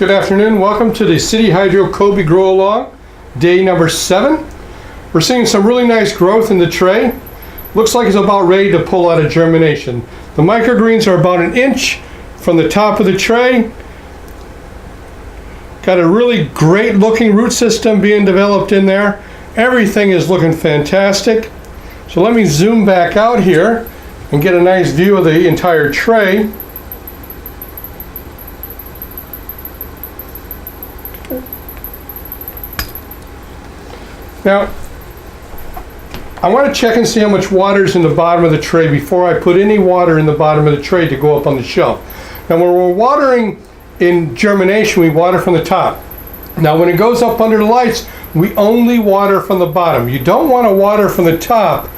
Good afternoon. Welcome to the City Hydro Kohlrabi Grow-A-Long, day number 7. We're seeing some really nice growth in the tray. Looks like it's about ready to pull out of germination. The microgreens are about an inch from the top of the tray. Got a really great looking root system being developed in there. Everything is looking fantastic. So let me zoom back out here and get a nice view of the entire tray. Now, I want to check and see how much water is in the bottom of the tray before I put any water in the bottom of the tray to go up on the shelf. Now, when we're watering in germination, we water from the top. Now, when it goes up under the lights, we only water from the bottom. You don't want to water from the top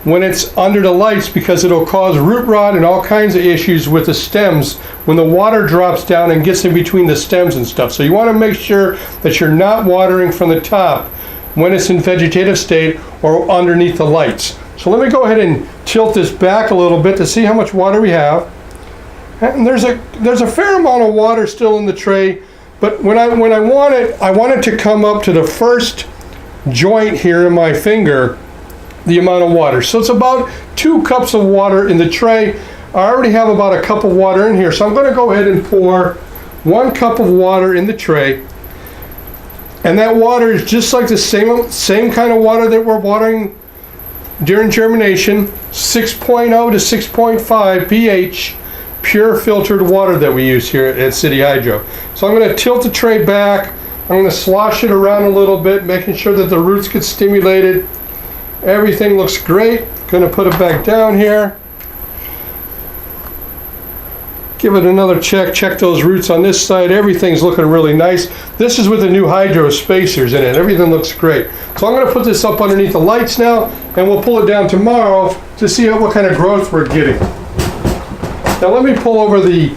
when it's under the lights because it'll cause root rot and all kinds of issues with the stems when the water drops down and gets in between the stems and stuff. So you want to make sure that you're not watering from the top when it's in vegetative state or underneath the lights. So let me go ahead and tilt this back a little bit to see how much water we have. And there's a fair amount of water still in the tray, but when I want it to come up to the first joint here in my finger, the amount of water. So it's about 2 cups of water in the tray. I already have about a cup of water in here, so I'm going to go ahead and pour 1 cup of water in the tray. And that water is just like the same kind of water that we're watering during germination, 6.0 to 6.5 pH, pure filtered water that we use here at City Hydro. So I'm going to tilt the tray back. I'm going to slosh it around a little bit, making sure that the roots get stimulated. Everything looks great. Going to put it back down here. Give it another check those roots on this side. Everything's looking really nice. This is with the new hydro spacers in it. Everything looks great. So I'm going to put this up underneath the lights now, and we'll pull it down tomorrow to see what kind of growth we're getting. Now let me pull over the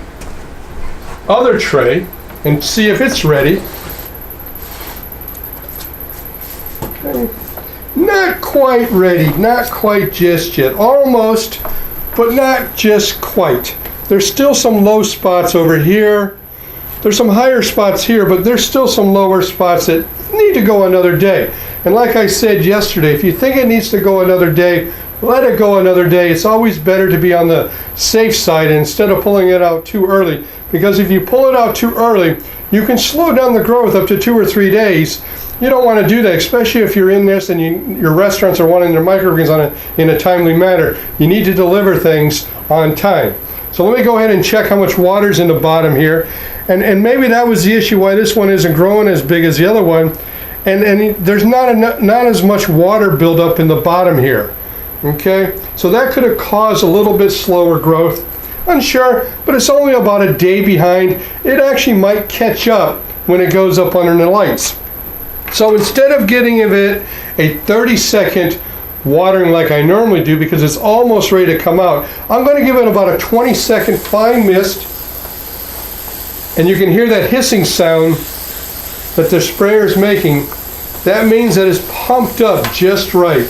other tray and see if it's ready. Okay. Not quite ready, not quite just yet. Almost, but not just quite. There's still some low spots over here. There's some higher spots here, but there's still some lower spots that need to go another day. And like I said yesterday, if you think it needs to go another day, let it go another day. It's always better to be on the safe side instead of pulling it out too early. Because if you pull it out too early, you can slow down the growth up to 2 or 3 days. You don't want to do that, especially if you're in this and your restaurants are wanting their microgreens in a timely manner. You need to deliver things on time. So let me go ahead and check how much water's in the bottom here. And maybe that was the issue why this one isn't growing as big as the other one. And there's not as much water buildup in the bottom here. Okay, so that could have caused a little bit slower growth. Unsure, but it's only about a day behind. It actually might catch up when it goes up under the lights. So instead of getting it a 30-second watering like I normally do because it's almost ready to come out, I'm going to give it about a 20-second fine mist, and you can hear that hissing sound that the sprayer is making. That means that it's pumped up just right.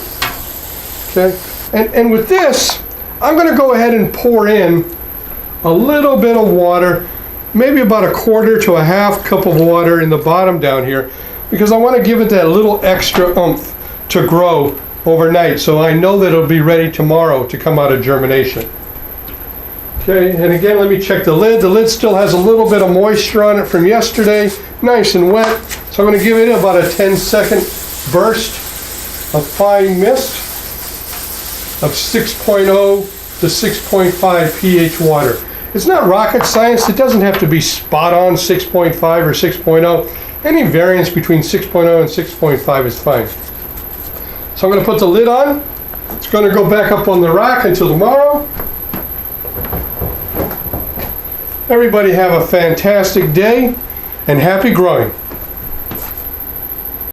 Okay, and with this, I'm going to go ahead and pour in a little bit of water, maybe about a 1/4 to a 1/2 cup of water in the bottom down here, because I want to give it that little extra oomph to grow overnight, so I know that it'll be ready tomorrow to come out of germination. Okay, and again, let me check the lid. The lid still has a little bit of moisture on it from yesterday, nice and wet. So I'm going to give it about a 10-second burst of fine mist of 6.0 to 6.5 pH water. It's not rocket science. It doesn't have to be spot on 6.5 or 6.0. Any variance between 6.0 and 6.5 is fine. So I'm going to put the lid on. It's going to go back up on the rack until tomorrow. Everybody have a fantastic day and happy growing.